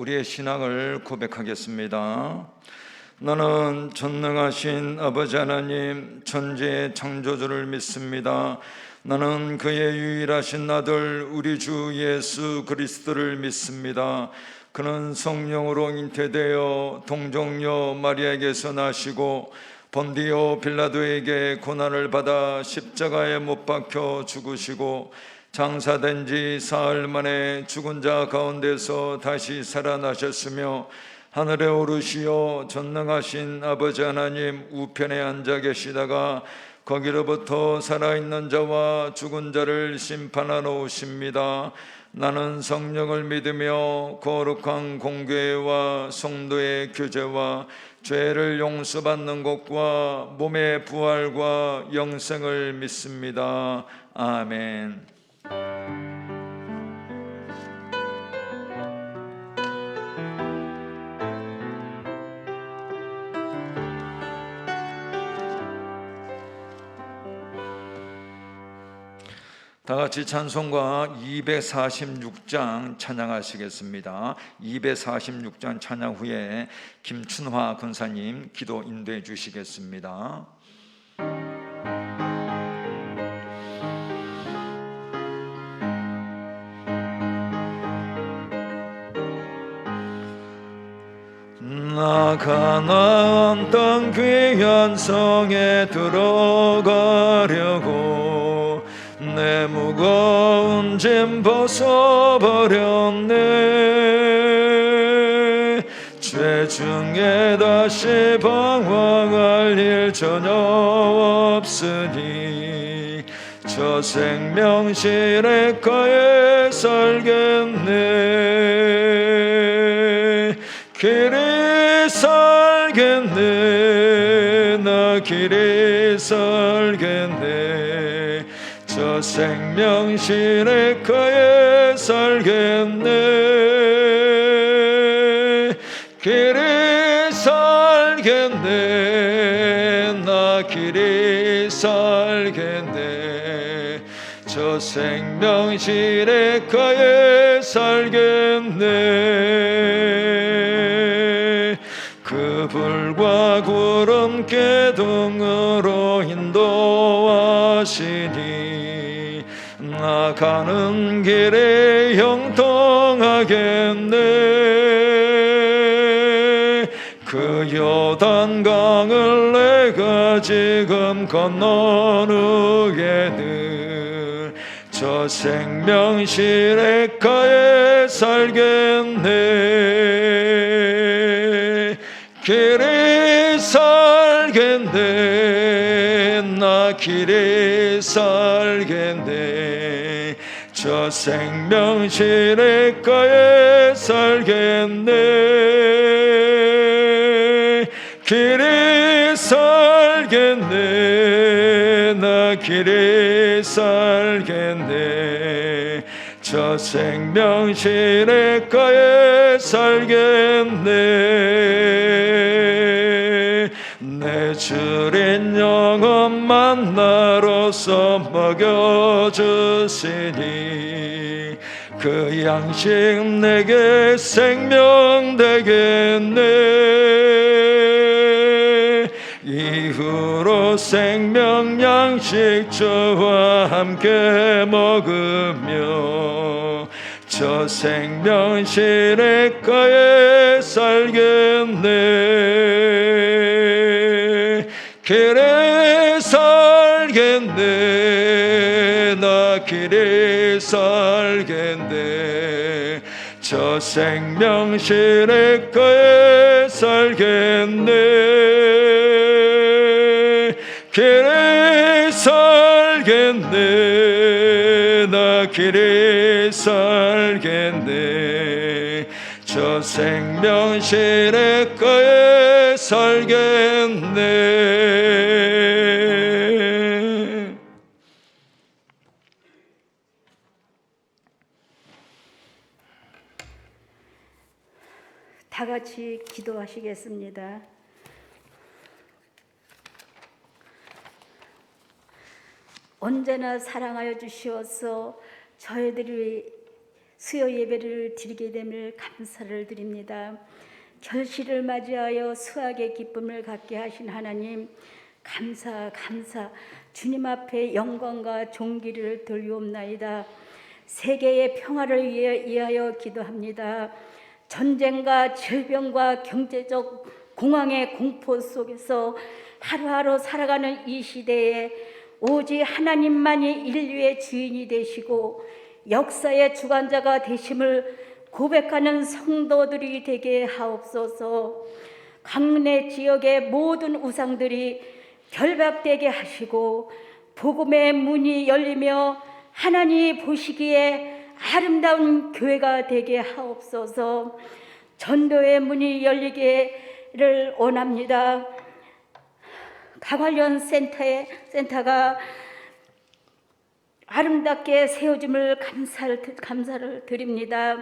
우리의 신앙을 고백하겠습니다. 나는 전능하신 아버지 하나님 천지의 창조주를 믿습니다. 나는 그의 유일하신 아들 우리 주 예수 그리스도를 믿습니다. 그는 성령으로 잉태되어 동정녀 마리아에게서 나시고 본디오 빌라도에게 고난을 받아 십자가에 못 박혀 죽으시고 장사된 지 사흘 만에 죽은 자 가운데서 다시 살아나셨으며 하늘에 오르시어 전능하신 아버지 하나님 우편에 앉아 계시다가 거기로부터 살아있는 자와 죽은 자를 심판하러 오십니다. 나는 성령을 믿으며 거룩한 공교회와 성도의 교제와 죄를 용서받는 것과 몸의 부활과 영생을 믿습니다. 아멘. 다 같이 찬송가 246장 찬양하시겠습니다. 246장 찬양 후에 김춘화 권사님 기도 인도해 주시겠습니다. 나 가나안 땅 귀한 성에 들어가려고 내 무거운 짐 벗어버렸네. 죄 중에 다시 방황할 일 전혀 없으니 저 생명 시냇가에 살겠네. 길이 살겠네. 나 길이 살겠네. 저 생명 시냇가에 살겠네. 길이 살겠네. 나 길이 살겠네. 저 생명 시냇가에 살겠네. 그 불과 구름 기둥으로 인도하시니 나 가는 길에 형통하겠네. 그 요단강을 내가 지금 건넌 후에는 저 생명 시냇가에 살겠네. 길이 살겠네. 나 길이 살겠네. 저 생명 시냇가에 살겠네. 길이 살겠네. 나 길이 살겠네. 저 생명 시냇가에 살겠네. 내 주린 영혼 만나로서 먹여주시니 그 양식 내게 생명 되겠네. 이후로 생명 양식 저와 함께 먹으며 저 생명 시냇가에 살겠네. 길에 살겠네. 나 길에 살겠네. 저 생명 시냇가에 살겠네. 길에 살겠네. 나 길에 살겠네. 저 생명 시냇가에 살겠네. 다 같이 기도하시겠습니다. 언제나 사랑하여 주시어서 저희들이 수요 예배를 드리게 됨을 감사를 드립니다. 결실을 맞이하여 수확의 기쁨을 갖게 하신 하나님, 감사 주님 앞에 영광과 존귀를 돌리옵나이다. 세계의 평화를 위하여 기도합니다. 전쟁과 질병과 경제적 공황의 공포 속에서 하루하루 살아가는 이 시대에 오직 하나님만이 인류의 주인이 되시고 역사의 주관자가 되심을 고백하는 성도들이 되게 하옵소서. 강내 지역의 모든 우상들이 결박되게 하시고 복음의 문이 열리며 하나님이 보시기에 아름다운 교회가 되게 하옵소서. 전도의 문이 열리기를 원합니다. 가관련 센터가 아름답게 세워짐을 감사를 드립니다.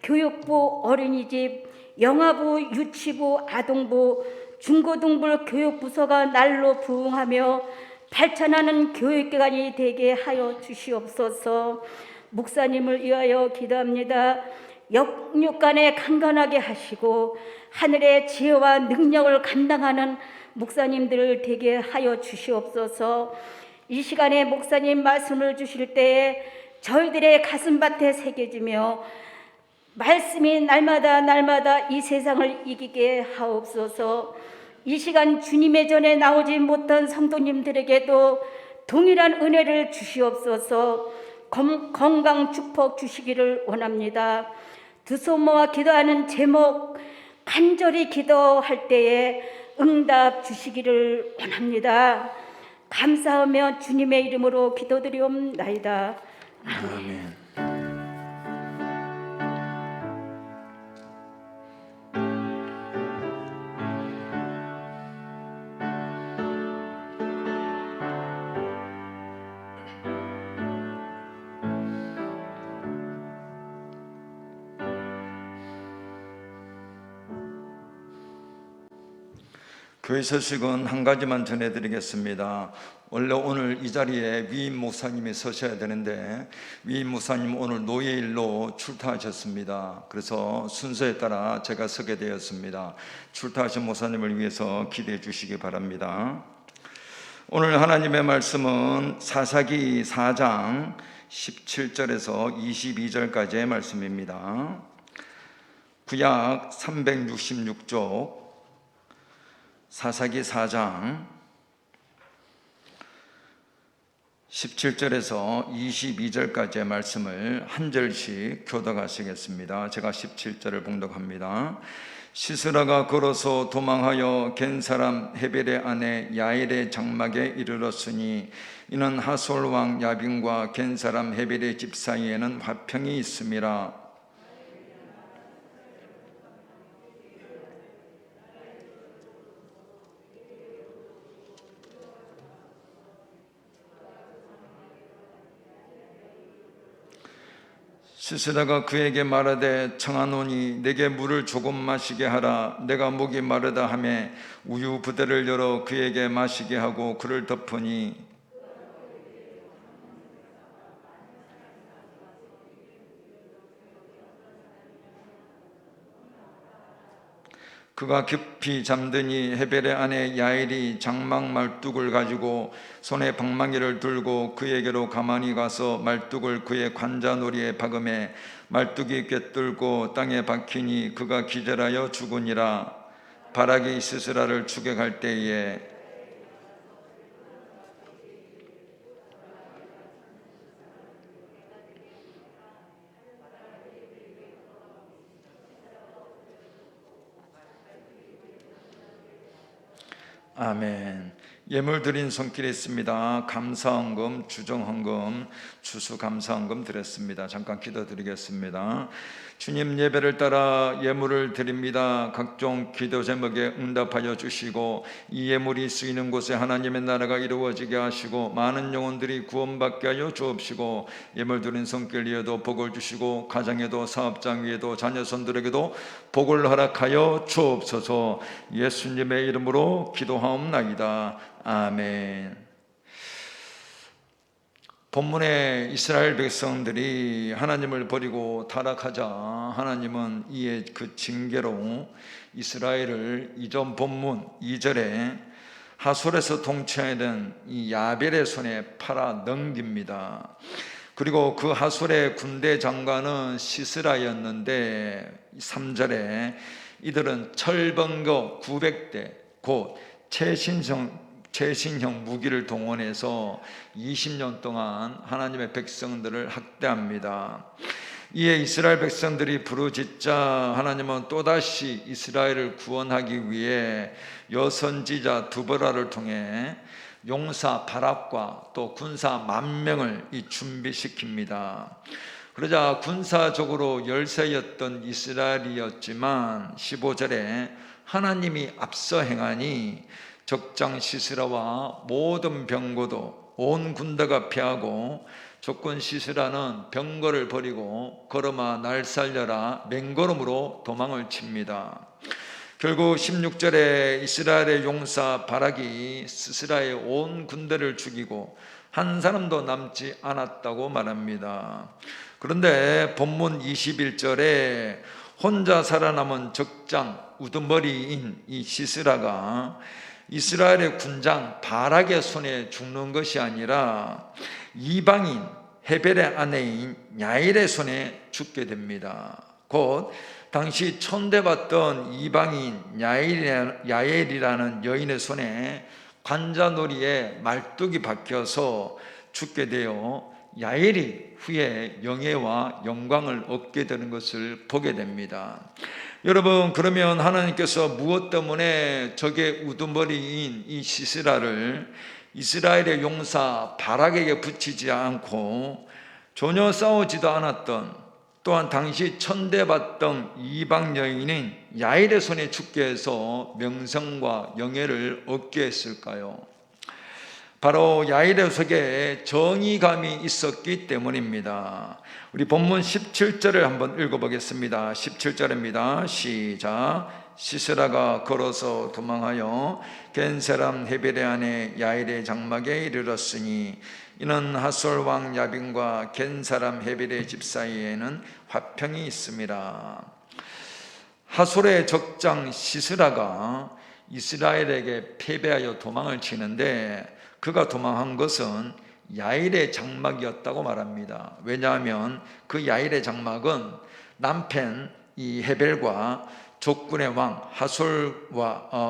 교육부, 어린이집, 영아부, 유치부, 아동부, 중고등부 교육부서가 날로 부흥하며 발전하는 교육기관이 되게 하여 주시옵소서. 목사님을 위하여 기도합니다. 역육간에 강건하게 하시고 하늘의 지혜와 능력을 감당하는 목사님들을 되게 하여 주시옵소서. 이 시간에 목사님 말씀을 주실 때에 저희들의 가슴밭에 새겨지며 말씀이 날마다 이 세상을 이기게 하옵소서. 이 시간 주님의 전에 나오지 못한 성도님들에게도 동일한 은혜를 주시옵소서. 건강 축복 주시기를 원합니다. 두 손 모아 기도하는 제목 간절히 기도할 때에 응답 주시기를 원합니다. 감사하며 주님의 이름으로 기도드리옵나이다. 아멘. 교회 소식은 한 가지만 전해드리겠습니다. 원래 오늘 이 자리에 위임 목사님이 서셔야 되는데 위임 목사님 오늘 노예일로 출타하셨습니다. 그래서 순서에 따라 제가 서게 되었습니다. 출타하신 목사님을 위해서 기대해 주시기 바랍니다. 오늘 하나님의 말씀은 사사기 4장 17절에서 22절까지의 말씀입니다. 구약 366쪽 사사기 4장 17절에서 22절까지의 말씀을 한 절씩 교독하시겠습니다. 제가 17절을 봉독합니다. 시스라가 걸어서 도망하여 겐 사람 헤벨의 아내 야엘의 장막에 이르렀으니 이는 하솔 왕 야빈과 겐 사람 헤벨의 집 사이에는 화평이 있음이라. 시스라가 그에게 말하되 청하노니 내게 물을 조금 마시게 하라. 내가 목이 마르다 하매 우유 부대를 열어 그에게 마시게 하고 그를 덮으니 그가 깊이 잠드니 헤벨의 아내 야엘이 장막 말뚝을 가지고 손에 방망이를 들고 그에게로 가만히 가서 말뚝을 그의 관자놀이에 박음에 말뚝이 꿰뚫고 땅에 박히니 그가 기절하여 죽으니라. 바락이 시스라를 추격할 때에 아멘. 예물 드린 손길이 있습니다. 감사헌금, 주정헌금, 추수감사헌금 드렸습니다. 잠깐 기도드리겠습니다. 주님, 예배를 따라 예물을 드립니다. 각종 기도 제목에 응답하여 주시고 이 예물이 쓰이는 곳에 하나님의 나라가 이루어지게 하시고 많은 영혼들이 구원받게 하여 주옵시고 예물 드린 손길 위에도 복을 주시고 가정에도 사업장 위에도 자녀손들에게도 복을 허락하여 주옵소서. 예수님의 이름으로 기도하옵나이다. 아멘. 본문의 이스라엘 백성들이 하나님을 버리고 타락하자 하나님은 이에 그 징계로 이스라엘을 이전 본문 2절에 하솔에서 통치하던 이 야벨의 손에 팔아 넘깁니다. 그리고 그 하솔의 군대 장관은 시스라였는데 3절에 이들은 철번거 900대 곧 최신형 무기를 동원해서 20년 동안 하나님의 백성들을 학대합니다. 이에 이스라엘 백성들이 부르짖자 하나님은 또다시 이스라엘을 구원하기 위해 여선지자 두보라를 통해 용사 바락과 또 군사 10,000명을 준비시킵니다. 그러자 군사적으로 열세였던 이스라엘이었지만 15절에 하나님이 앞서 행하니 적장 시스라와 모든 병거도 온 군대가 피하고 적군 시스라는 병거를 버리고 걸어마 날 살려라 맹걸음으로 도망을 칩니다. 결국 16절에 이스라엘의 용사 바락이 시스라의 온 군대를 죽이고 한 사람도 남지 않았다고 말합니다. 그런데 본문 21절에 혼자 살아남은 적장 우두머리인 이 시스라가 이스라엘의 군장 바락의 손에 죽는 것이 아니라 이방인 헤벨의 아내인 야일의 손에 죽게 됩니다. 곧 당시 천대받던 이방인 야엘이라는 여인의 손에 관자놀이에 말뚝이 박혀서 죽게 되어 야엘이 후에 영예와 영광을 얻게 되는 것을 보게 됩니다. 여러분, 그러면 하나님께서 무엇 때문에 적의 우두머리인 이 시스라를 이스라엘의 용사 바락에게 붙이지 않고 전혀 싸우지도 않았던 또한 당시 천대받던 이방 여인인 야일의 손에 죽게 해서 명성과 영예를 얻게 했을까요? 바로 야일의 속에 정의감이 있었기 때문입니다. 우리 본문 17절을 한번 읽어보겠습니다. 17절입니다. 시작. 시스라가 걸어서 도망하여 겐사람 헤벨의 아내 야일의 장막에 이르렀으니 이는 하솔 왕 야빈과 겐사람 헤벨의 집 사이에는 화평이 있음이라. 하솔의 적장 시스라가 이스라엘에게 패배하여 도망을 치는데 그가 도망한 것은 야일의 장막이었다고 말합니다. 왜냐하면 그 야일의 장막은 남편 이 헤벨과 적군의 왕 하솔과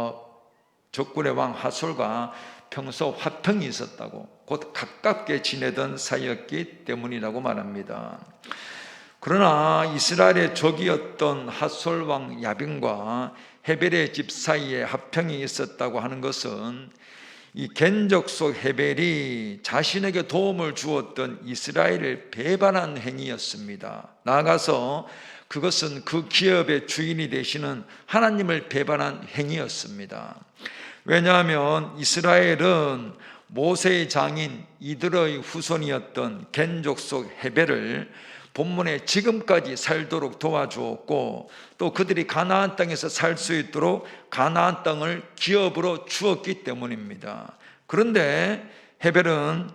평소 화평이 있었다고, 곧 가깝게 지내던 사이였기 때문이라고 말합니다. 그러나 이스라엘의 적이었던 하솔 왕 야빈과 헤벨의 집 사이에 화평이 있었다고 하는 것은 이 겐족속 헤벨이 자신에게 도움을 주었던 이스라엘을 배반한 행위였습니다. 나아가서 그것은 그 기업의 주인이 되시는 하나님을 배반한 행위였습니다. 왜냐하면 이스라엘은 모세의 장인 이드로의 후손이었던 겐족속 헤벨을 본문에 지금까지 살도록 도와주었고 또 그들이 가나안 땅에서 살 수 있도록 가나안 땅을 기업으로 주었기 때문입니다. 그런데 헤벨은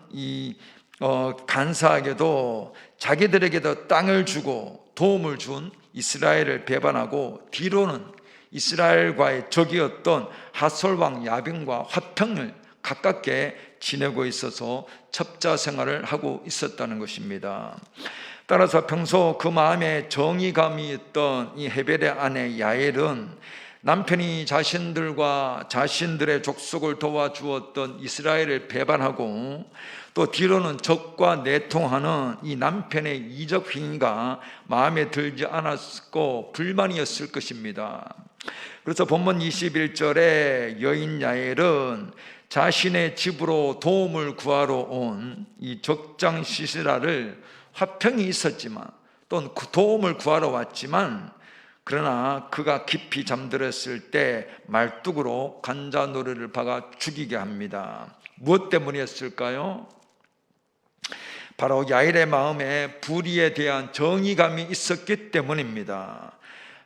간사하게도 자기들에게도 땅을 주고 도움을 준 이스라엘을 배반하고 뒤로는 이스라엘과의 적이었던 하솔 왕 야빈과 화평을 가깝게 지내고 있어서 첩자 생활을 하고 있었다는 것입니다. 따라서 평소 그 마음에 정의감이 있던 이 헤벨의 아내 야엘은 남편이 자신들과 자신들의 족속을 도와주었던 이스라엘을 배반하고 또 뒤로는 적과 내통하는 이 남편의 이적 행위가 마음에 들지 않았고 불만이었을 것입니다. 그래서 본문 21절에 여인 야엘은 자신의 집으로 도움을 구하러 온 이 적장 시스라를 화평이 있었지만 또 그 도움을 구하러 왔지만 그러나 그가 깊이 잠들었을 때 말뚝으로 관자놀이를 박아 죽이게 합니다. 무엇 때문이었을까요? 바로 야일의 마음에 불의에 대한 정의감이 있었기 때문입니다.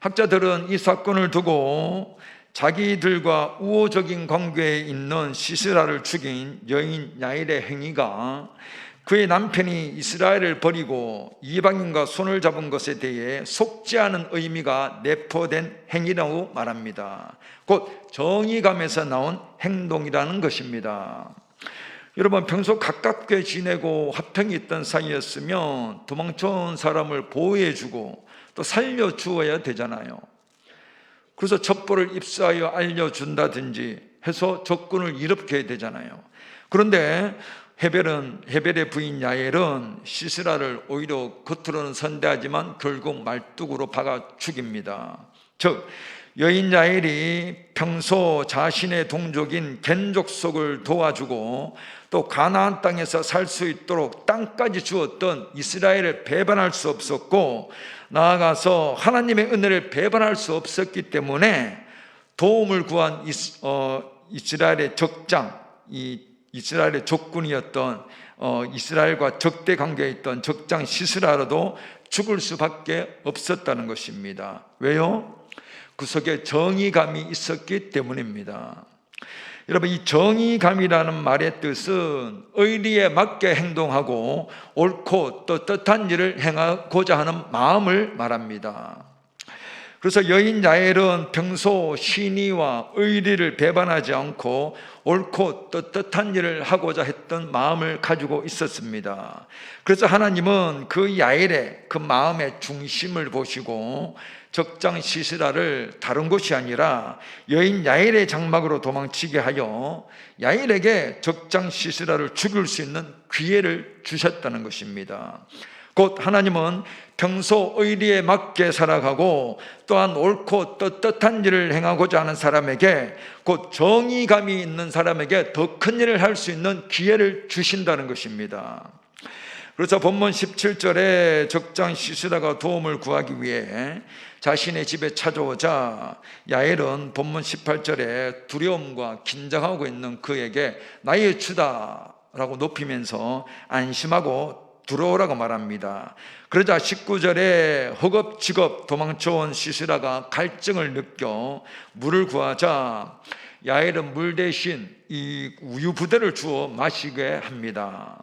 학자들은 이 사건을 두고 자기들과 우호적인 관계에 있는 시스라를 죽인 여인 야일의 행위가 그의 남편이 이스라엘을 버리고 이방인과 손을 잡은 것에 대해 속지 않은 의미가 내포된 행위라고 말합니다. 곧 정의감에서 나온 행동이라는 것입니다. 여러분, 평소 가깝게 지내고 화평이 있던 사이였으면 도망쳐온 사람을 보호해주고 또 살려주어야 되잖아요. 그래서 첩보를 입수하여 알려준다든지 해서 적군을 일으켜야 되잖아요. 그런데 헤벨의 부인 야엘은 시스라를 오히려 겉으로는 선대하지만 결국 말뚝으로 박아 죽입니다. 즉 여인 야엘이 평소 자신의 동족인 겐족속을 도와주고 또 가나안 땅에서 살 수 있도록 땅까지 주었던 이스라엘을 배반할 수 없었고, 나아가서 하나님의 은혜를 배반할 수 없었기 때문에 도움을 구한 이스라엘의 적장, 이스라엘의 적군이었던 이스라엘과 적대 관계에 있던 적장 시스라로도 죽을 수밖에 없었다는 것입니다. 왜요? 그 속에 정의감이 있었기 때문입니다. 여러분, 이 정의감이라는 말의 뜻은 의리에 맞게 행동하고 옳고 또 뜻한 일을 행하고자 하는 마음을 말합니다. 그래서 여인 야엘은 평소 신의와 의리를 배반하지 않고 옳고 또 뜻한 일을 하고자 했던 마음을 가지고 있었습니다. 그래서 하나님은 그 야엘의 그 마음의 중심을 보시고 적장 시스라를 다른 곳이 아니라 여인 야엘의 장막으로 도망치게 하여 야엘에게 적장 시스라를 죽일 수 있는 기회를 주셨다는 것입니다. 곧 하나님은 평소 의리에 맞게 살아가고 또한 옳고 떳떳한 일을 행하고자 하는 사람에게, 곧 정의감이 있는 사람에게 더 큰 일을 할 수 있는 기회를 주신다는 것입니다. 그래서 본문 17절에 적장 시스라가 도움을 구하기 위해 자신의 집에 찾아오자 야엘은 본문 18절에 두려움과 긴장하고 있는 그에게 나의 주다 라고 높이면서 안심하고 들어오라고 말합니다. 그러자 19절에 허겁지겁 도망쳐온 시스라가 갈증을 느껴 물을 구하자 야엘은 물 대신 이 우유 부대를 주어 마시게 합니다.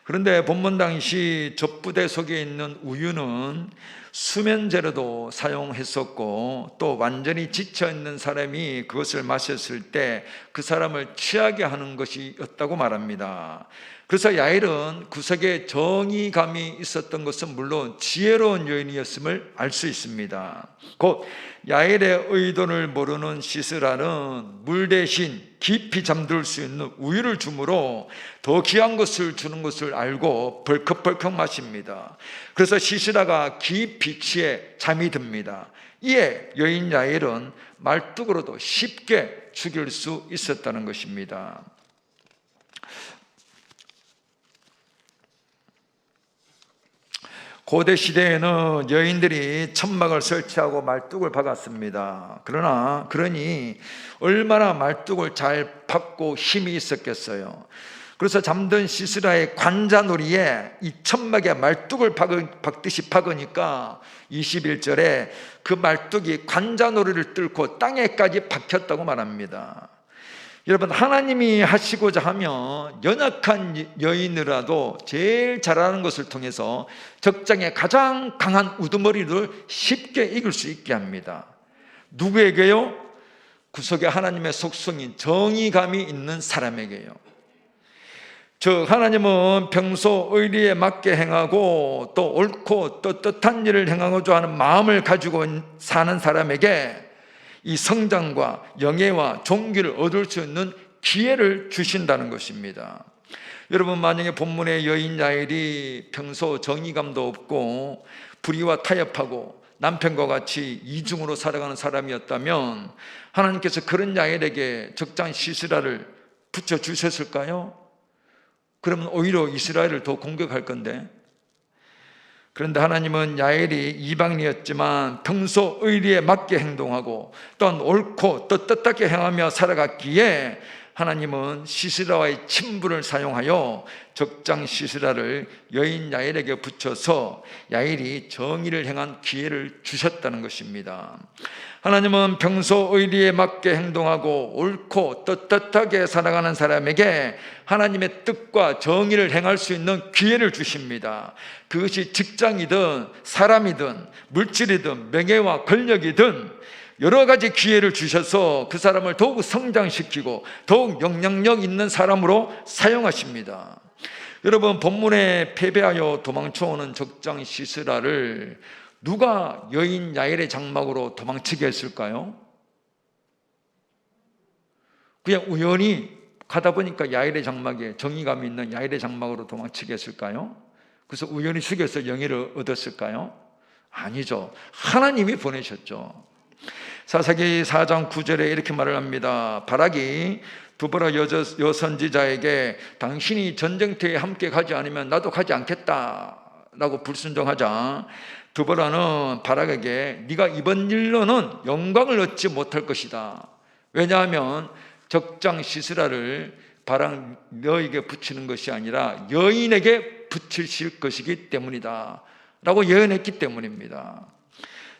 그런데 본문 당시 젖부대 속에 있는 우유는 수면제로도 사용했었고 또 완전히 지쳐있는 사람이 그것을 마셨을 때 그 사람을 취하게 하는 것이었다고 말합니다. 그래서 야엘은 구석에 정의감이 있었던 것은 물론 지혜로운 여인이었음을 알 수 있습니다. 곧 야엘의 의도를 모르는 시스라는 물 대신 깊이 잠들 수 있는 우유를 주므로 더 귀한 것을 주는 것을 알고 벌컥벌컥 마십니다. 그래서 시스라가 깊이 취해 잠이 듭니다. 이에 여인 야엘은 말뚝으로도 쉽게 죽일 수 있었다는 것입니다. 고대 시대에는 여인들이 천막을 설치하고 말뚝을 박았습니다. 그러니 얼마나 말뚝을 잘 박고 힘이 있었겠어요. 그래서 잠든 시스라의 관자놀이에 이 천막에 말뚝을 박듯이 박으니까 21절에 그 말뚝이 관자놀이를 뚫고 땅에까지 박혔다고 말합니다. 여러분, 하나님이 하시고자 하면 연약한 여인이라도 제일 잘하는 것을 통해서 적장의 가장 강한 우두머리를 쉽게 이길 수 있게 합니다. 누구에게요? 구속에 하나님의 속성인 정의감이 있는 사람에게요. 즉 하나님은 평소 의리에 맞게 행하고 또 옳고 또 뜻한 일을 행하고자 하는 마음을 가지고 사는 사람에게 이 성장과 영예와 존귀를 얻을 수 있는 기회를 주신다는 것입니다. 여러분, 만약에 본문의 여인 야엘이 평소 정의감도 없고 불의와 타협하고 남편과 같이 이중으로 살아가는 사람이었다면 하나님께서 그런 야엘에게 적장 시스라를 붙여주셨을까요? 그러면 오히려 이스라엘을 더 공격할 건데. 그런데 하나님은 야엘이 이방인이었지만 평소 의리에 맞게 행동하고 또한 옳고 떳떳하게 행하며 살아갔기에 하나님은 시스라와의 친분을 사용하여 적장 시스라를 여인 야엘에게 붙여서 야엘이 정의를 행한 기회를 주셨다는 것입니다. 하나님은 평소 의리에 맞게 행동하고 옳고 떳떳하게 살아가는 사람에게 하나님의 뜻과 정의를 행할 수 있는 기회를 주십니다. 그것이 직장이든 사람이든 물질이든 명예와 권력이든 여러 가지 기회를 주셔서 그 사람을 더욱 성장시키고 더욱 영향력 있는 사람으로 사용하십니다. 여러분, 본문에 패배하여 도망쳐오는 적장 시스라를 누가 여인 야엘의 장막으로 도망치게 했을까요? 그냥 우연히 가다 보니까 야엘의 장막에, 정의감이 있는 야엘의 장막으로 도망치게 했을까요? 그래서 우연히 죽여서 영예를 얻었을까요? 아니죠. 하나님이 보내셨죠. 사사기 4장 9절에 이렇게 말을 합니다. 바락이 두보라 여선지자에게 당신이 전쟁터에 함께 가지 않으면 나도 가지 않겠다 라고 불순종하자 두보라는 바락에게 네가 이번 일로는 영광을 얻지 못할 것이다. 왜냐하면 적장 시스라를 바락 너에게 붙이는 것이 아니라 여인에게 붙이실 것이기 때문이다 라고 예언했기 때문입니다.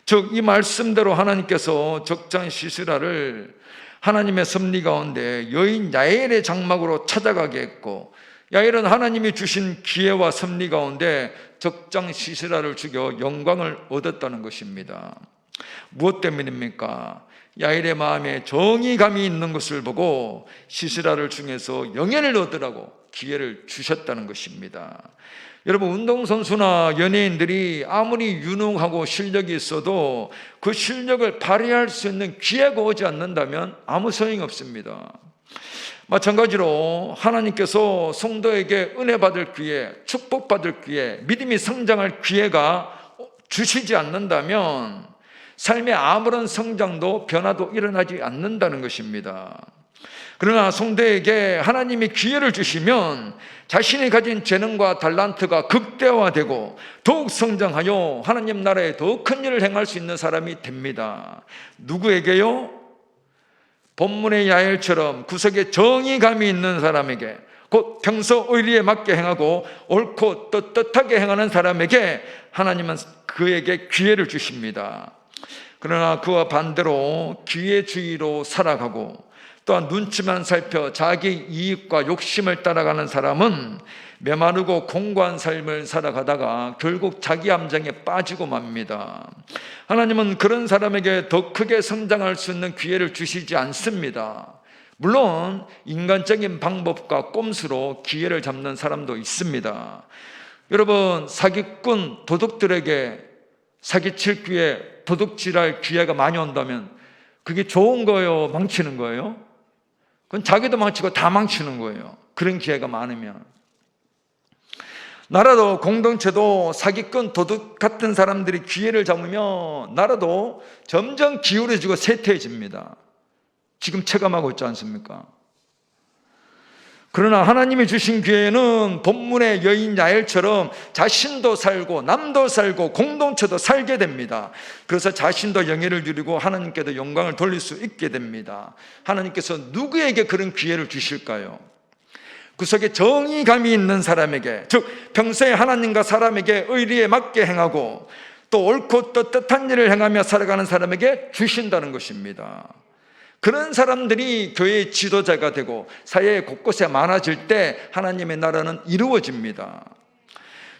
즉, 이 말씀대로 하나님께서 적장 시스라를 하나님의 섭리 가운데 여인 야엘의 장막으로 찾아가게 했고, 야엘은 하나님이 주신 기회와 섭리 가운데 적장 시스라를 죽여 영광을 얻었다는 것입니다. 무엇 때문입니까? 야엘의 마음에 정의감이 있는 것을 보고 시스라를 중에서 영예를 얻으라고 기회를 주셨다는 것입니다. 여러분, 운동선수나 연예인들이 아무리 유능하고 실력이 있어도 그 실력을 발휘할 수 있는 기회가 오지 않는다면 아무 소용이 없습니다. 마찬가지로 하나님께서 성도에게 은혜 받을 기회, 축복 받을 기회, 믿음이 성장할 기회가 주시지 않는다면 삶의 아무런 성장도 변화도 일어나지 않는다는 것입니다. 그러나 성도에게 하나님이 기회를 주시면 자신이 가진 재능과 달란트가 극대화되고 더욱 성장하여 하나님 나라에 더 큰 일을 행할 수 있는 사람이 됩니다. 누구에게요? 본문의 야엘처럼 구석에 정의감이 있는 사람에게, 곧 평소 의리에 맞게 행하고 옳고 떳떳하게 행하는 사람에게 하나님은 그에게 기회를 주십니다. 그러나 그와 반대로 기회주의로 살아가고 또한 눈치만 살펴 자기 이익과 욕심을 따라가는 사람은 메마르고 공고한 삶을 살아가다가 결국 자기 함정에 빠지고 맙니다. 하나님은 그런 사람에게 더 크게 성장할 수 있는 기회를 주시지 않습니다. 물론 인간적인 방법과 꼼수로 기회를 잡는 사람도 있습니다. 여러분, 사기꾼 도둑들에게 사기칠 기회, 도둑질할 기회가 많이 온다면 그게 좋은 거예요? 망치는 거예요? 그건 자기도 망치고 다 망치는 거예요. 그런 기회가 많으면. 나라도 공동체도 사기꾼 도둑 같은 사람들이 기회를 잡으면 나라도 점점 기울어지고 쇠퇴해집니다. 지금 체감하고 있지 않습니까? 그러나 하나님이 주신 기회는 본문의 여인 야엘처럼 자신도 살고 남도 살고 공동체도 살게 됩니다. 그래서 자신도 영예를 누리고 하나님께도 영광을 돌릴 수 있게 됩니다. 하나님께서 누구에게 그런 기회를 주실까요? 구석에 정의감이 있는 사람에게, 즉 평소에 하나님과 사람에게 의리에 맞게 행하고 또 옳고 떳떳한 일을 행하며 살아가는 사람에게 주신다는 것입니다. 그런 사람들이 교회의 지도자가 되고 사회 곳곳에 많아질 때 하나님의 나라는 이루어집니다.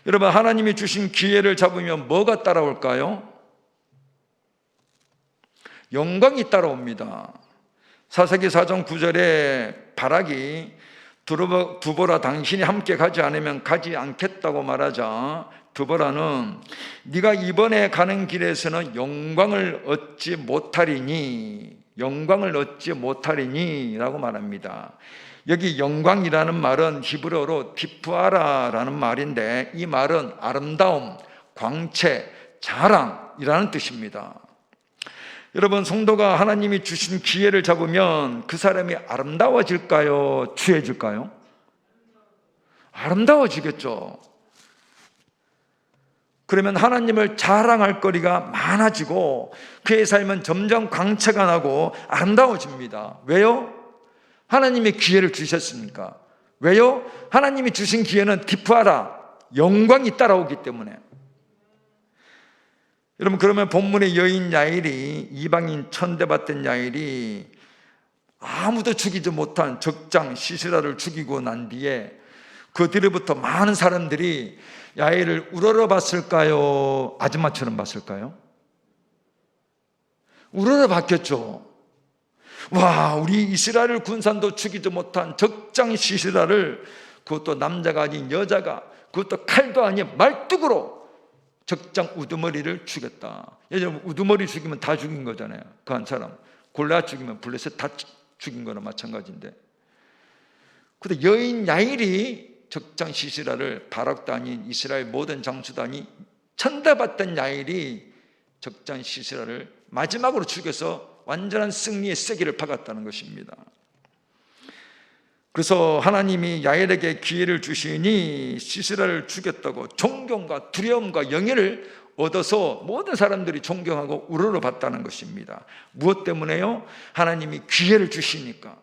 여러분, 하나님이 주신 기회를 잡으면 뭐가 따라올까요? 영광이 따라옵니다. 사사기 4장 9절에 바락이 두보라 당신이 함께 가지 않으면 가지 않겠다고 말하자 두보라는 네가 이번에 가는 길에서는 영광을 얻지 못하리니 라고 말합니다. 여기 영광이라는 말은 히브리어로 티프아라라는 말인데 이 말은 아름다움, 광채, 자랑이라는 뜻입니다. 여러분, 성도가 하나님이 주신 기회를 잡으면 그 사람이 아름다워질까요? 추해질까요? 아름다워지겠죠. 그러면 하나님을 자랑할 거리가 많아지고 그의 삶은 점점 광채가 나고 아름다워집니다. 왜요? 하나님의 기회를 주셨습니까? 왜요? 하나님이 주신 기회는 디프아라, 영광이 따라오기 때문에. 여러분, 그러면 본문의 여인 야일이, 이방인 천대받던 야일이 아무도 죽이지 못한 적장 시스라를 죽이고 난 뒤에 그 뒤로부터 많은 사람들이 야일을 우러러 봤을까요? 아줌마처럼 봤을까요? 우러러 봤겠죠. 와, 우리 이스라엘 군산도 죽이지 못한 적장 시스라를, 그것도 남자가 아닌 여자가, 그것도 칼도 아닌 말뚝으로 적장 우두머리를 죽였다. 예전에 우두머리 죽이면 다 죽인 거잖아요. 그 한 사람. 골리앗 죽이면 블레셋 다 죽인 거나 마찬가지인데. 근데 여인 야일이 적장 시스라를, 바락도 아닌 이스라엘 모든 장수도 아닌 천대받던 야일이 적장 시스라를 마지막으로 죽여서 완전한 승리의 세기를 박았다는 것입니다. 그래서 하나님이 야일에게 기회를 주시니 시스라를 죽였다고 존경과 두려움과 영예를 얻어서 모든 사람들이 존경하고 우러러 봤다는 것입니다. 무엇 때문에요? 하나님이 기회를 주시니까.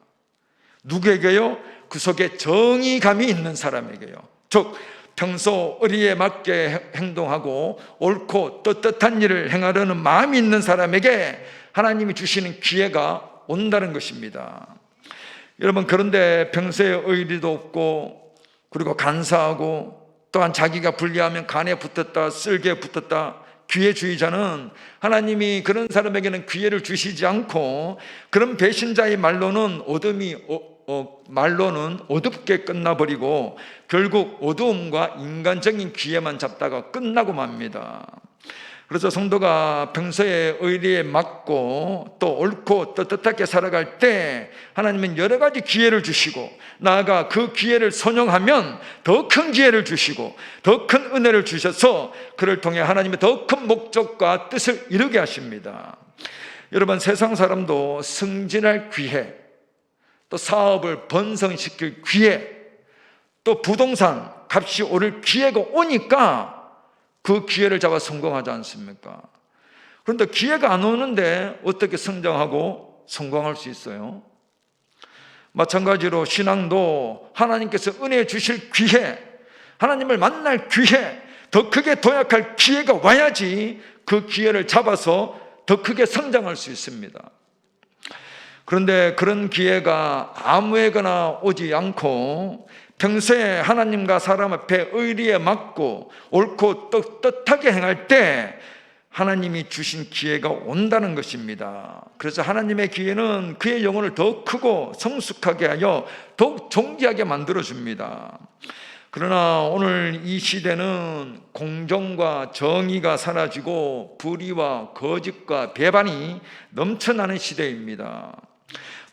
누구에게요? 그 속에 정의감이 있는 사람에게요. 즉 평소 의리에 맞게 행동하고 옳고 떳떳한 일을 행하려는 마음이 있는 사람에게 하나님이 주시는 기회가 온다는 것입니다. 여러분, 그런데 평소에 의리도 없고, 그리고 간사하고, 또한 자기가 불리하면 간에 붙었다, 쓸개에 붙었다, 기회주의자는 하나님이 그런 사람에게는 기회를 주시지 않고, 그런 배신자의 말로는 말로는 어둡게 끝나버리고 결국 어두움과 인간적인 기회만 잡다가 끝나고 맙니다. 그래서 성도가 평소에 의리에 맞고 또 옳고 떳떳하게 살아갈 때 하나님은 여러 가지 기회를 주시고, 나아가 그 기회를 선용하면 더 큰 기회를 주시고 더 큰 은혜를 주셔서 그를 통해 하나님의 더 큰 목적과 뜻을 이루게 하십니다. 여러분, 세상 사람도 승진할 기회, 또 사업을 번성시킬 기회, 또 부동산 값이 오를 기회가 오니까 그 기회를 잡아 성공하지 않습니까? 그런데 기회가 안 오는데 어떻게 성장하고 성공할 수 있어요? 마찬가지로 신앙도 하나님께서 은혜 주실 기회, 하나님을 만날 기회, 더 크게 도약할 기회가 와야지 그 기회를 잡아서 더 크게 성장할 수 있습니다. 그런데 그런 기회가 아무에게나 오지 않고 평소에 하나님과 사람 앞에 의리에 맞고 옳고 떳떳하게 행할 때 하나님이 주신 기회가 온다는 것입니다. 그래서 하나님의 기회는 그의 영혼을 더 크고 성숙하게 하여 더욱 존귀하게 만들어줍니다. 그러나 오늘 이 시대는 공정과 정의가 사라지고 불의와 거짓과 배반이 넘쳐나는 시대입니다.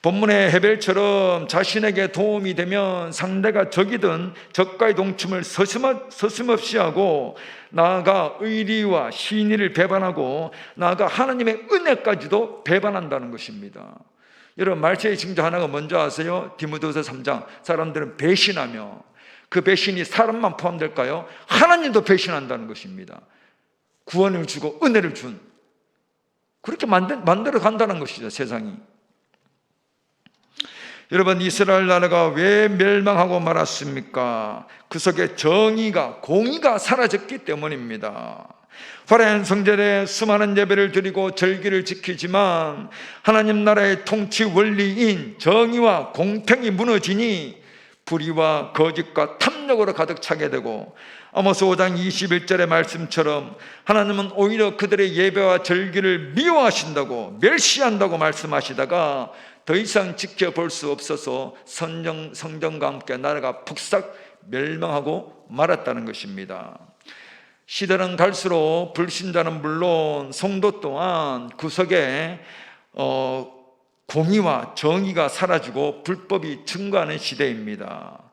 본문의 헤벨처럼 자신에게 도움이 되면 상대가 적이든 적과의 동침을 서슴없이 하고, 나아가 의리와 신의를 배반하고, 나아가 하나님의 은혜까지도 배반한다는 것입니다. 여러분, 말세의 징조 하나가 뭔지 아세요? 디모데후서 3장. 사람들은 배신하며, 그 배신이 사람만 포함될까요? 하나님도 배신한다는 것입니다. 구원을 주고 은혜를 준, 그렇게 만들어 간다는 것이죠, 세상이. 여러분, 이스라엘 나라가 왜 멸망하고 말았습니까? 그 속에 정의가, 공의가 사라졌기 때문입니다. 화려한 성전에 수많은 예배를 드리고 절기를 지키지만 하나님 나라의 통치 원리인 정의와 공평이 무너지니 불의와 거짓과 탐욕으로 가득 차게 되고, 아모스 5장 21절의 말씀처럼 하나님은 오히려 그들의 예배와 절기를 미워하신다고, 멸시한다고 말씀하시다가 더 이상 지켜볼 수 없어서 성전과 함께 나라가 폭삭 멸망하고 말았다는 것입니다. 시대는 갈수록 불신자는 물론 성도 또한 구석에 공의와 정의가 사라지고 불법이 증가하는 시대입니다.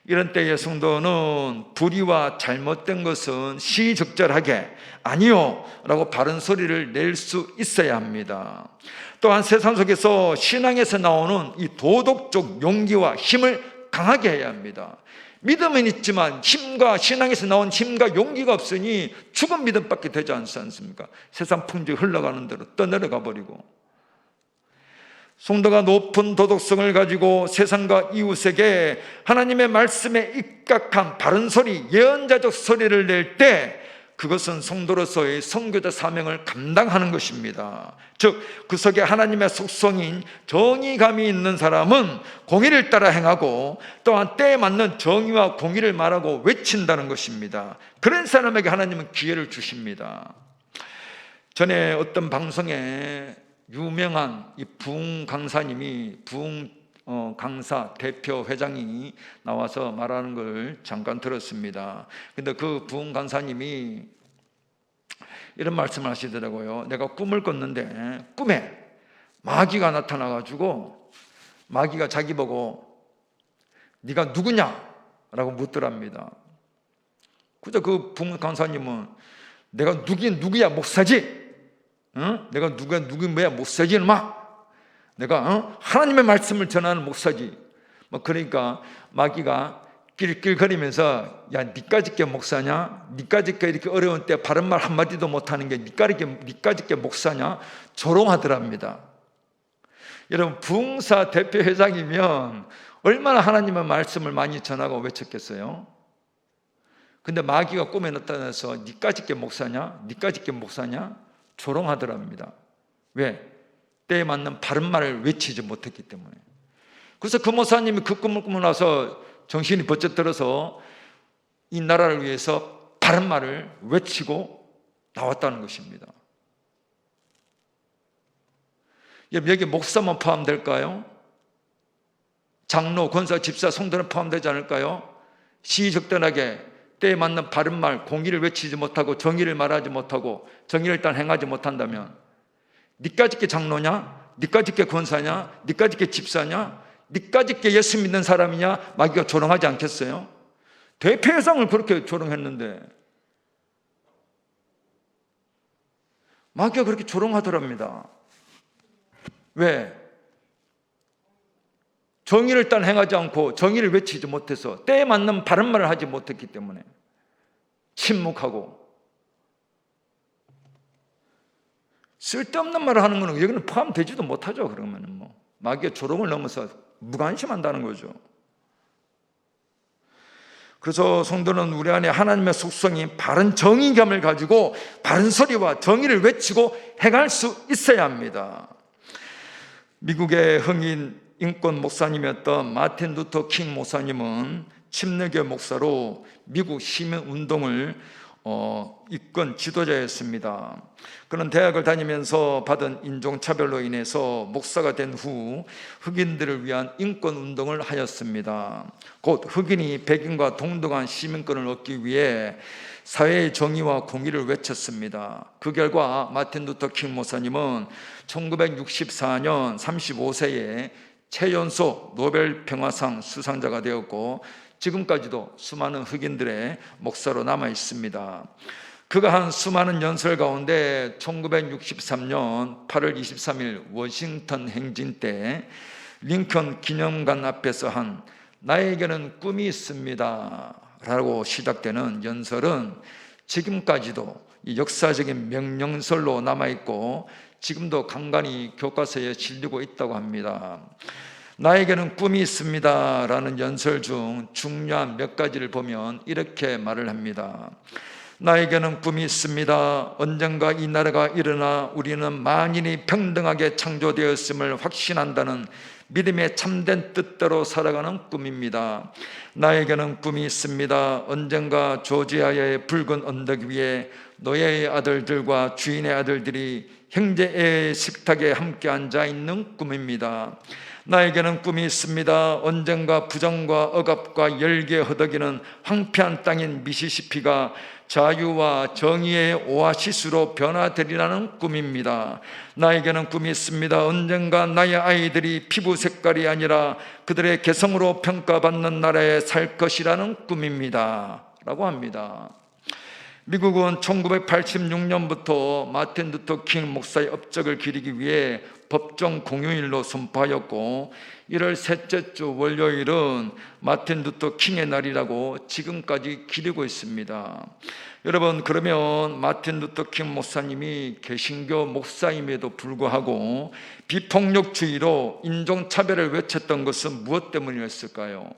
이런 때에 성도는 불의와 잘못된 것은 시의적절하게 아니요 라고 바른 소리를 낼 수 있어야 합니다. 또한 세상 속에서 신앙에서 나오는 이 도덕적 용기와 힘을 강하게 해야 합니다. 믿음은 있지만 신앙에서 나온 힘과 용기가 없으니 죽은 믿음밖에 되지 않지 않습니까? 세상 풍조에 흘러가는 대로 떠내려가 버리고. 성도가 높은 도덕성을 가지고 세상과 이웃에게 하나님의 말씀에 입각한 바른 소리, 예언자적 소리를 낼 때 그것은 성도로서의 선교자 사명을 감당하는 것입니다. 즉, 그 속에 하나님의 속성인 정의감이 있는 사람은 공의를 따라 행하고 또한 때에 맞는 정의와 공의를 말하고 외친다는 것입니다. 그런 사람에게 하나님은 기회를 주십니다. 전에 어떤 방송에 유명한 이 부흥 강사님이 강사 대표 회장이 나와서 말하는 걸 잠깐 들었습니다. 근데 그 부흥 강사님이 이런 말씀을 하시더라고요. 내가 꿈을 꿨는데 꿈에 마귀가 나타나가지고 마귀가 자기 보고 네가 누구냐라고 묻더랍니다. 그저 그 부흥 강사님은 내가 누구야 목사지? 내가 누구야 목사지 인마? 내가 하나님의 말씀을 전하는 목사지. 그러니까 마귀가 낄낄거리면서 야, 니까짓게 목사냐? 니까짓게 이렇게 어려운 때 바른 말 한마디도 못하는 게 니까짓게 목사냐? 조롱하더랍니다. 여러분, 부흥사 대표 회장이면 얼마나 하나님의 말씀을 많이 전하고 외쳤겠어요? 근데 마귀가 꿈에 나타나서 니까짓게 목사냐? 니까짓게 목사냐? 조롱하더랍니다. 왜? 때에 맞는 바른 말을 외치지 못했기 때문에. 그래서 그 목사님이 그 꿈을 꾸고 나서 정신이 번쩍 들어서 이 나라를 위해서 바른 말을 외치고 나왔다는 것입니다. 여기 목사만 포함될까요? 장로, 권사, 집사, 성도는 포함되지 않을까요? 시의적절하게 때에 맞는 바른 말, 공의를 외치지 못하고 정의를 말하지 못하고 정의를 일단 행하지 못한다면 니까짓게 장로냐? 니까짓게 권사냐? 니까짓게 집사냐? 니까짓게 예수 믿는 사람이냐? 마귀가 조롱하지 않겠어요? 대표회장을 그렇게 조롱했는데 마귀가 그렇게 조롱하더랍니다. 왜? 정의를 일단 행하지 않고 정의를 외치지 못해서 때에 맞는 바른 말을 하지 못했기 때문에 침묵하고 쓸데없는 말을 하는 것은 여기는 포함되지도 못하죠. 그러면 마귀의 조롱을 넘어서 무관심한다는 거죠. 그래서 성도는 우리 안에 하나님의 속성인 바른 정의감을 가지고 바른 소리와 정의를 외치고 행할 수 있어야 합니다. 미국의 흥인 인권 목사님이었던 마틴 루터 킹 목사님은 침례교 목사로 미국 시민운동을 이끈 지도자였습니다. 그는 대학을 다니면서 받은 인종차별로 인해서 목사가 된 후 흑인들을 위한 인권운동을 하였습니다. 곧 흑인이 백인과 동등한 시민권을 얻기 위해 사회의 정의와 공의를 외쳤습니다. 그 결과 마틴 루터 킹 목사님은 1964년 35세에 최연소 노벨 평화상 수상자가 되었고 지금까지도 수많은 흑인들의 목사로 남아 있습니다. 그가 한 수많은 연설 가운데 1963년 8월 23일 워싱턴 행진 때 링컨 기념관 앞에서 한 나에게는 꿈이 있습니다 라고 시작되는 연설은 지금까지도 역사적인 명령설로 남아있고 지금도 간간히 교과서에 실리고 있다고 합니다. 나에게는 꿈이 있습니다 라는 연설 중 중요한 몇 가지를 보면 이렇게 말을 합니다. 나에게는 꿈이 있습니다. 언젠가 이 나라가 일어나 우리는 만인이 평등하게 창조되었음을 확신한다는 믿음의 참된 뜻대로 살아가는 꿈입니다. 나에게는 꿈이 있습니다. 언젠가 조지아의 붉은 언덕 위에 노예의 아들들과 주인의 아들들이 형제의 식탁에 함께 앉아 있는 꿈입니다. 나에게는 꿈이 있습니다. 언젠가 부정과 억압과 열기에 허덕이는 황폐한 땅인 미시시피가 자유와 정의의 오아시스로 변화되리라는 꿈입니다. 나에게는 꿈이 있습니다. 언젠가 나의 아이들이 피부 색깔이 아니라 그들의 개성으로 평가받는 나라에 살 것이라는 꿈입니다 라고 합니다. 미국은 1986년부터 마틴 루터 킹 목사의 업적을 기리기 위해 법정 공휴일로 선포하였고 1월 셋째 주 월요일은 마틴 루터 킹의 날이라고 지금까지 기리고 있습니다. 여러분, 그러면 마틴 루터 킹 목사님이 개신교 목사임에도 불구하고 비폭력주의로 인종차별을 외쳤던 것은 무엇 때문이었을까요?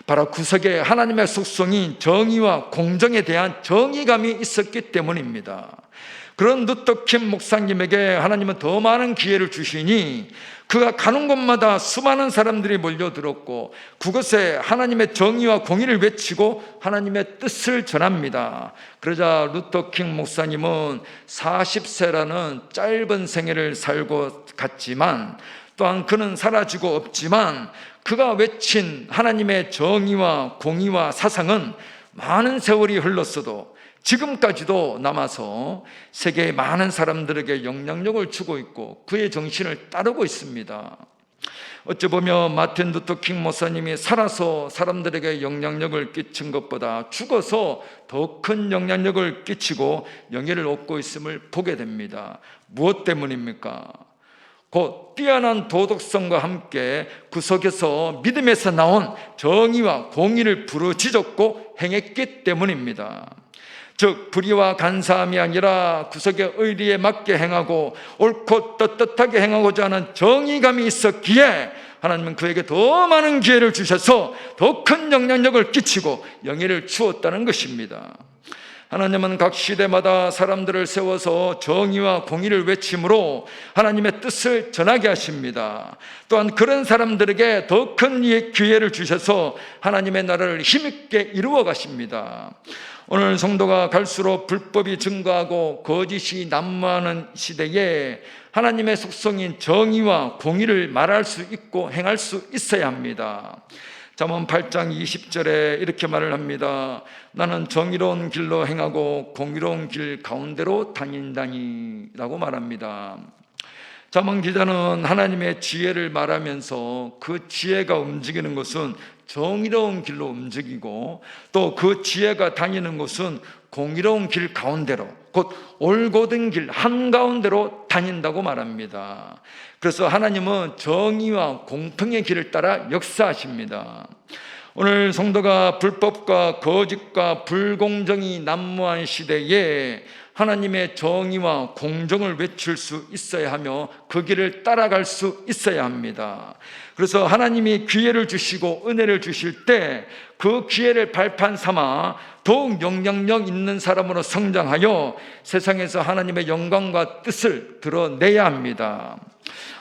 바로 구석에 하나님의 속성인 정의와 공정에 대한 정의감이 있었기 때문입니다. 그런 루터 킹 목사님에게 하나님은 더 많은 기회를 주시니 그가 가는 곳마다 수많은 사람들이 몰려들었고 그것에 하나님의 정의와 공의를 외치고 하나님의 뜻을 전합니다. 그러자 루터 킹 목사님은 40세라는 짧은 생애를 살고 갔지만 또한 그는 사라지고 없지만 그가 외친 하나님의 정의와 공의와 사상은 많은 세월이 흘렀어도 지금까지도 남아서 세계의 많은 사람들에게 영향력을 주고 있고 그의 정신을 따르고 있습니다. 어찌 보면 마틴 루터 킹 목사님이 살아서 사람들에게 영향력을 끼친 것보다 죽어서 더 큰 영향력을 끼치고 영예를 얻고 있음을 보게 됩니다. 무엇 때문입니까? 곧 뛰어난 도덕성과 함께 구석에서 믿음에서 나온 정의와 공의를 부르짖었고 행했기 때문입니다. 즉 불의와 간사함이 아니라 구석의 의리에 맞게 행하고 옳고 떳떳하게 행하고자 하는 정의감이 있었기에 하나님은 그에게 더 많은 기회를 주셔서 더 큰 영향력을 끼치고 영예를 주었다는 것입니다. 하나님은 각 시대마다 사람들을 세워서 정의와 공의를 외침으로 하나님의 뜻을 전하게 하십니다. 또한 그런 사람들에게 더 큰 기회를 주셔서 하나님의 나라를 힘있게 이루어 가십니다. 오늘 성도가 갈수록 불법이 증가하고 거짓이 난무하는 시대에 하나님의 속성인 정의와 공의를 말할 수 있고 행할 수 있어야 합니다. 잠언 8장 20절에 이렇게 말을 합니다. 나는 정의로운 길로 행하고 공의로운 길 가운데로 다닌다니 라고 말합니다. 잠언 기자는 하나님의 지혜를 말하면서 그 지혜가 움직이는 것은 정의로운 길로 움직이고 또 그 지혜가 다니는 곳은 공의로운 길 가운데로 곧 올곧은 길 한가운데로 다닌다고 말합니다. 그래서 하나님은 정의와 공평의 길을 따라 역사하십니다. 오늘 성도가 불법과 거짓과 불공정이 난무한 시대에 하나님의 정의와 공정을 외칠 수 있어야 하며 그 길을 따라갈 수 있어야 합니다. 그래서 하나님이 기회를 주시고 은혜를 주실 때 그 기회를 발판 삼아 더욱 영향력 있는 사람으로 성장하여 세상에서 하나님의 영광과 뜻을 드러내야 합니다.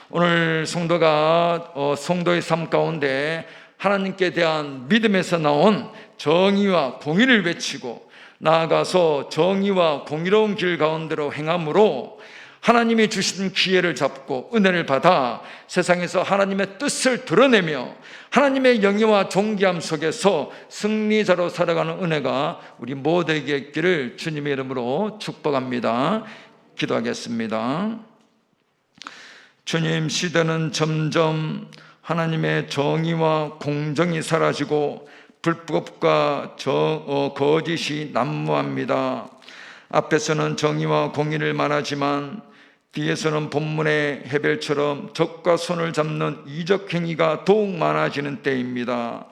오늘 성도가 성도의 삶 가운데 하나님께 대한 믿음에서 나온 정의와 공의를 외치고 나아가서 정의와 공의로운 길 가운데로 행함으로 하나님이 주신 기회를 잡고 은혜를 받아 세상에서 하나님의 뜻을 드러내며 하나님의 영예와 존귀함 속에서 승리자로 살아가는 은혜가 우리 모두에게 있기를 주님의 이름으로 축복합니다. 기도하겠습니다. 주님, 시대는 점점 하나님의 정의와 공정이 사라지고 불법과 거짓이 난무합니다. 앞에서는 정의와 공의를 말하지만 뒤에서는 본문의 헤벨처럼 적과 손을 잡는 이적 행위가 더욱 많아지는 때입니다.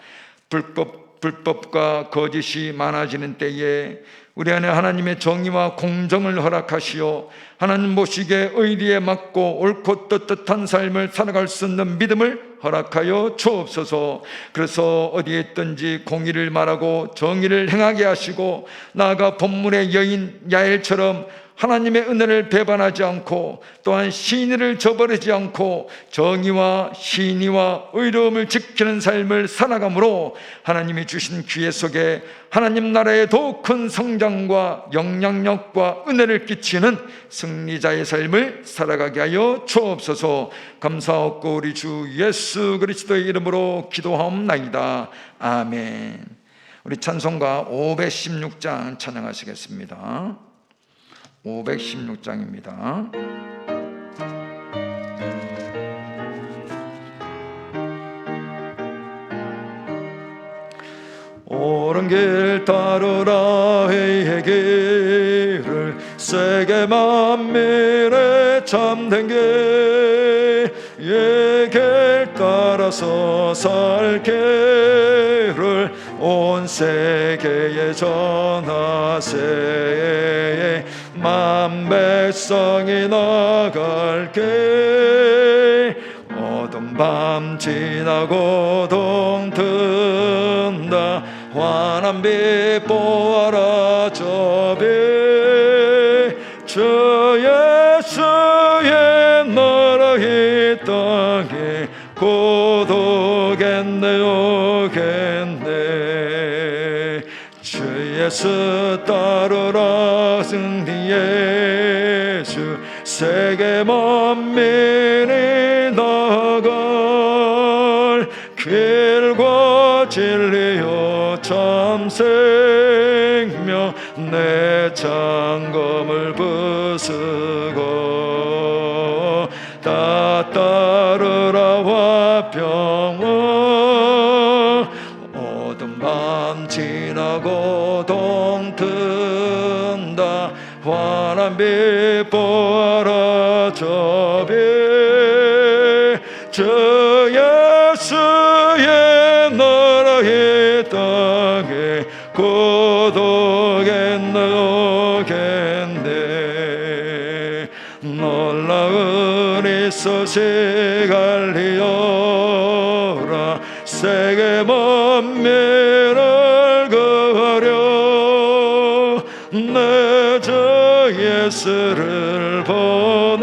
불법과 거짓이 많아지는 때에 우리 안에 하나님의 정의와 공정을 허락하시어 하나님 보시기에 의리에 맞고 옳고 떳떳한 삶을 살아갈 수 있는 믿음을 허락하여 주옵소서. 그래서 어디에 있든지 공의를 말하고 정의를 행하게 하시고 나아가 본문의 여인 야엘처럼 하나님의 은혜를 배반하지 않고 또한 신의를 저버리지 않고 정의와 신의와 의로움을 지키는 삶을 살아감으로 하나님이 주신 기회 속에 하나님 나라의 더욱 큰 성장과 영향력과 은혜를 끼치는 승리자의 삶을 살아가게 하여 주옵소서. 감사하고 우리 주 예수 그리스도의 이름으로 기도하옵나이다. 아멘. 우리 찬송가 516장 찬양하시겠습니다. 516장입니다. 옳은 길 따르라 회의 길을 세계 만민의 참된 길 따라서 살게를 온 세계에 전하세. 만 백성이 나갈게. 어두운 밤 지나고 동튼다. 환한 빛 보아라 저 빛. 주 예수의 나라 이 땅에 곧 오겠네 오겠네. 주 예수 따르라 승리 예수. 세계 만민이 나갈 길과 진리요 참 생명. 내 장검을 부수고 다 따르라 화평원. 어두운 밤 지나고 동튼다. 환한 빛 보아라 저 빛. 주 예수의 나라 이 땅에 곧 오겠네 오겠네. 놀라운 이 소식 알리어라. 세계 만민을 구하려 내 주 예수를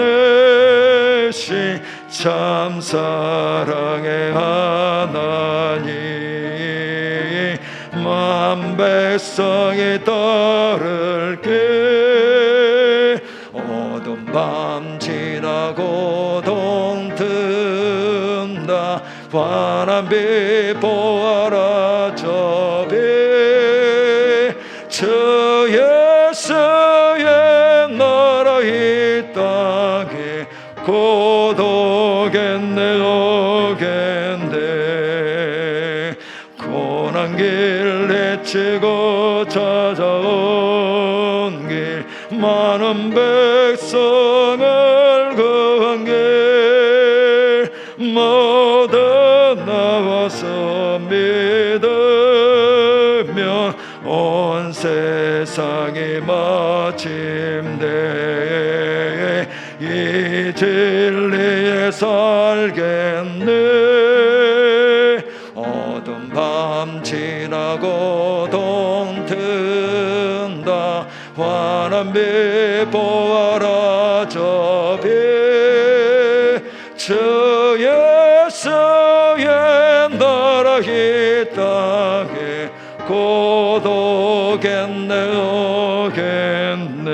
보내신 참 사랑의 하나님. 만 백성이 따를게. 어두운 밤 지나고 동튼다. 환한 빛 보아라 저 빛. 주 예수의 나라 이 땅에 곧 오겠네 오겠네. 고난 길 헤치고 찾아온 길 많은 백성을 구한 길 모두 나와서 믿으면 온 세상이 마침내 이 진리에 살겠네. 어두운 밤 지나고 동튼다. 환한 빛 보아라 저 빛. 주 예수의 나라 이 땅에 곧 오겠네 오겠네.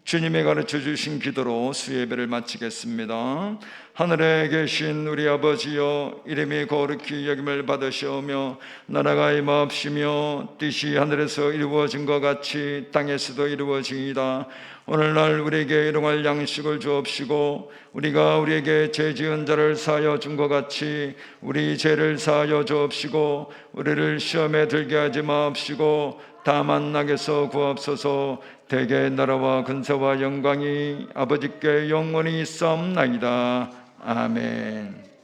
주님이 가르쳐 주신 기도로 수예배를 마치겠습니다. 하늘에 계신 우리 아버지여, 이름이 거룩히 여김을 받으시오며 나라가 임하옵시며 뜻이 하늘에서 이루어진 것 같이 땅에서도 이루어지이다. 오늘날 우리에게 일용할 양식을 주옵시고 우리가 우리에게 죄 지은 자를 사하여 준 것 같이 우리 죄를 사하여 주옵시고 우리를 시험에 들게 하지 마옵시고 다만 악에서 구하옵소서. 대개 나라와 근세와 영광이 아버지께 영원히 있사옵나이다. 아멘.